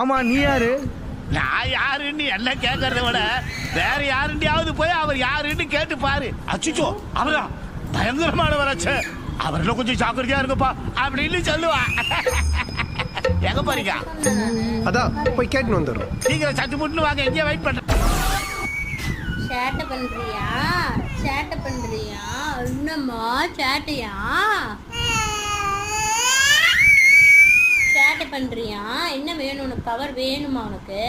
ஆமா, நீ யாரு? நான் யாருன்னு என்ன கேட்கறத விட வேற யாருண்டியாவது போய் அவர் யாருன்னு கேட்டு பாரு. அச்சுச்சோ, அவரா பயங்கரமானவராச்சே, அவர்ல கொஞ்சம் ஜாக்கிரதையா இருக்குப்பா அப்படின்னு சொல்லுவா. எங்க போறீங்க? அதான் போய் கேட்டுன்னு வந்துடுறோம். சீக்கிரம் சட்டு முட்டுன்னு வாங்க, எங்கேயே வெயிட் பண்றேன். சேட்டை பண்றியா? சேட்டை பண்றியா? என்னம்மா சேட்டையா? சேட்டை பண்றியா? என்ன வேணும் உனக்கு? கவர் வேணுமா உனக்கு?